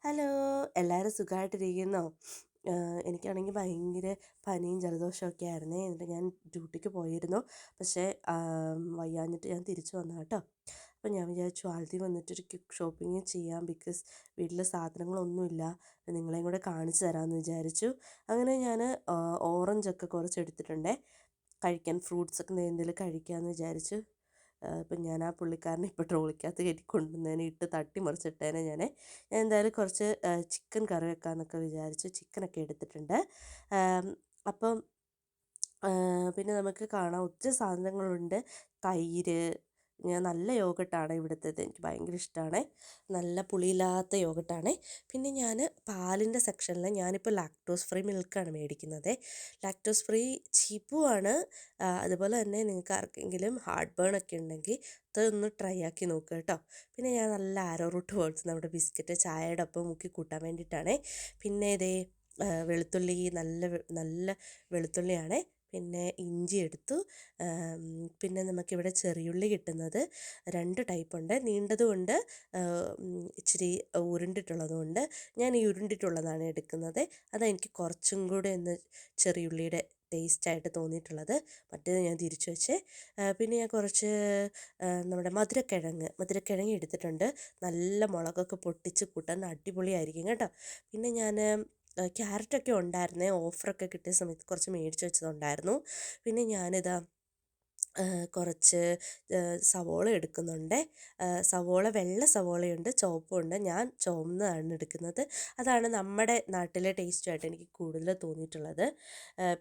Hello, എല്ലാവരും സുഖമായിട്ടിരിക്കുന്നോ? എനിക്കാണെങ്കിൽ ഭയങ്കര പനിയും ജലദോഷമൊക്കെ ആയിരുന്നേ. എന്നിട്ട് ഞാൻ ഡ്യൂട്ടിക്ക് പോയിരുന്നു. പക്ഷേ വയ്യാഞ്ഞിട്ട് ഞാൻ തിരിച്ചു വന്നു കേട്ടോ. അപ്പം ഞാൻ വിചാരിച്ചു ആദ്യം വന്നിട്ടൊരു ക്വിക്ക് ഷോപ്പിംഗ് ചെയ്യാം. ബിക്കോസ് വീട്ടിൽ സാധനങ്ങളൊന്നുമില്ല. നിങ്ങളെയും കൂടെ കാണിച്ചു തരാമെന്ന് വിചാരിച്ചു. അങ്ങനെ ഞാൻ ഓറഞ്ചൊക്കെ കുറച്ച് എടുത്തിട്ടുണ്ടേ. കഴിക്കാൻ ഫ്രൂട്ട്സൊക്കെ എന്തെങ്കിലും കഴിക്കാമെന്ന് വിചാരിച്ചു. ഇപ്പം ഞാൻ ആ പുള്ളിക്കാരനെ ഇപ്പോൾ ട്രോളിക്കകത്ത് കയറ്റി കൊണ്ടുവന്നതിനെ ഇട്ട് തട്ടി മറിച്ചിട്ടേനെ ഞാൻ എന്തായാലും കുറച്ച് ചിക്കൻ കറി വെക്കാമെന്നൊക്കെ വിചാരിച്ചു. ചിക്കനൊക്കെ എടുത്തിട്ടുണ്ട്. അപ്പം പിന്നെ നമുക്ക് കാണാം ഒത്തിരി സാധനങ്ങളുണ്ട്. തൈര്, നല്ല യോഗട്ടാണ് ഇവിടുത്തേത്. എനിക്ക് ഭയങ്കര ഇഷ്ടമാണ്. നല്ല പുളിയില്ലാത്ത യോഗട്ടാണ്. പിന്നെ ഞാൻ പാലിൻ്റെ സെക്ഷനിൽ ഞാനിപ്പോൾ ലാക്ടോസ് ഫ്രീ മിൽക്കാണ് മേടിക്കുന്നത്. ലാക്ടോസ് ഫ്രീ ചീപ്പുമാണ്. അതുപോലെ തന്നെ നിങ്ങൾക്ക് ആർക്കെങ്കിലും ഹാർട്ട് ബേൺ ഒക്കെ ഉണ്ടെങ്കിൽ അതൊന്ന് ട്രൈ ആക്കി നോക്കുക കേട്ടോ. പിന്നെ ഞാൻ നല്ല ആരോ റൂട്ട് വേർഡ്സ് നമ്മുടെ ബിസ്ക്കറ്റ് ചായയുടെ ഒപ്പം മുക്കി കൂട്ടാൻ വേണ്ടിയിട്ടാണ്. പിന്നെ ഇതേ വെളുത്തുള്ളി, നല്ല വെളുത്തുള്ളിയാണ്. പിന്നെ ഇഞ്ചി എടുത്തു. പിന്നെ നമുക്കിവിടെ ചെറിയുള്ളി കിട്ടുന്നത് 2 ടൈപ്പുണ്ട്. നീണ്ടതുകൊണ്ട് ഇച്ചിരി ഉരുണ്ടിട്ടുള്ളതുകൊണ്ട് ഞാൻ ഈ ഉരുണ്ടിട്ടുള്ളതാണ് എടുക്കുന്നത്. അതെനിക്ക് കുറച്ചും കൂടെ ഒന്ന് ചെറിയുള്ളിയുടെ ടേസ്റ്റായിട്ട് തോന്നിയിട്ടുള്ളത്. മറ്റേത് ഞാൻ തിരിച്ചു വെച്ചേ. പിന്നെ ഞാൻ കുറച്ച് നമ്മുടെ മധുരക്കിഴങ്ങ് എടുത്തിട്ടുണ്ട്. നല്ല മുളകൊക്കെ പൊട്ടിച്ച് കൂട്ടാൻ അടിപൊളിയായിരിക്കും കേട്ടോ. പിന്നെ ഞാൻ ക്യാരറ്റൊക്കെ ഉണ്ടായിരുന്നേ. ഓഫറൊക്കെ കിട്ടിയ സമയത്ത് കുറച്ച് മേടിച്ച് വെച്ചതുണ്ടായിരുന്നു. പിന്നെ ഞാനിതാ കുറച്ച് സവോള എടുക്കുന്നുണ്ട്. വെള്ള സവോളയുണ്ട്, ചുവപ്പുണ്ട്. ഞാൻ ചുവന്നതാണ് എടുക്കുന്നത്. അതാണ് നമ്മുടെ നാട്ടിലെ ടേസ്റ്റുമായിട്ട് എനിക്ക് കൂടുതൽ തോന്നിയിട്ടുള്ളത്.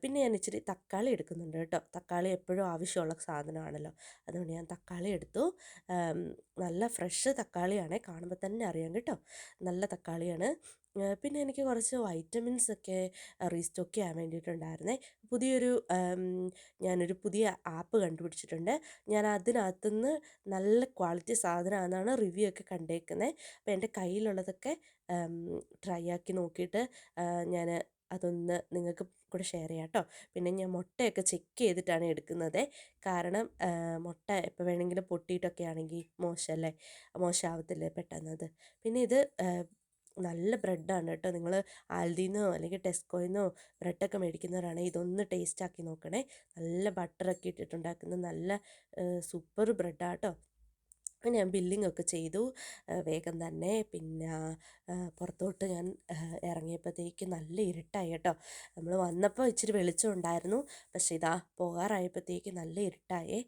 പിന്നെ ഞാൻ ഇച്ചിരി തക്കാളി എടുക്കുന്നുണ്ട് കേട്ടോ. തക്കാളി എപ്പോഴും ആവശ്യമുള്ള സാധനമാണല്ലോ. അതുകൊണ്ട് ഞാൻ തക്കാളി എടുത്തു. നല്ല ഫ്രഷ് തക്കാളിയാണ്, കാണുമ്പോൾ തന്നെ അറിയാം കേട്ടോ. നല്ല തക്കാളിയാണ്. പിന്നെ എനിക്ക് കുറച്ച് വൈറ്റമിൻസ് ഒക്കെ റീസ്റ്റോക്ക് ചെയ്യാൻ വേണ്ടിയിട്ടുണ്ടായിരുന്നേ. ഞാനൊരു പുതിയ ആപ്പ് കണ്ടുപിടിച്ചിട്ടുണ്ട്. ഞാൻ അതിനകത്തുനിന്ന് നല്ല ക്വാളിറ്റി സാധനമാണെന്നാണ് റിവ്യൂ ഒക്കെ കണ്ടേക്കുന്നത്. അപ്പോൾ എൻ്റെ കയ്യിലുള്ളതൊക്കെ ട്രൈ ആക്കി നോക്കിയിട്ട് ഞാൻ അതൊന്ന് നിങ്ങൾക്ക് കൂടെ ഷെയർ ചെയ്യാം കേട്ടോ. പിന്നെ ഞാൻ മുട്ടയൊക്കെ ചെക്ക് ചെയ്തിട്ടാണ് എടുക്കുന്നത്. കാരണം മുട്ട എപ്പോൾ വേണമെങ്കിലും പൊട്ടിയിട്ടൊക്കെ ആണെങ്കിൽ മോശമല്ലേ, മോശമാവത്തില്ലേ പെട്ടെന്നത്. പിന്നെ ഇത് നല്ല ബ്രെഡാണ് കേട്ടോ. നിങ്ങൾ ആൽദിന്നോ അല്ലെങ്കിൽ ടെസ്കോയിന്നോ ബ്രെഡൊക്കെ മേടിക്കുന്നവരാണെങ്കിൽ ഇതൊന്ന് ടേസ്റ്റ് ആക്കി നോക്കണേ. നല്ല ബട്ടറൊക്കെ ഇട്ടിട്ടുണ്ടാക്കുന്ന നല്ല സൂപ്പർ ബ്രെഡാണ് കേട്ടോ. ഞാൻ ബില്ലിംഗ് ഒക്കെ ചെയ്തു വേഗം തന്നെ. പിന്നെ പുറത്തോട്ട് ഞാൻ ഇറങ്ങിയപ്പോഴത്തേക്ക് നല്ല ഇരുട്ടായി കേട്ടോ. നമ്മൾ വന്നപ്പോൾ ഇച്ചിരി വെളിച്ചം ഉണ്ടായിരുന്നു. പക്ഷേ ഇതാ പോകാറായപ്പോഴത്തേക്ക് നല്ല ഇരുട്ടായേ.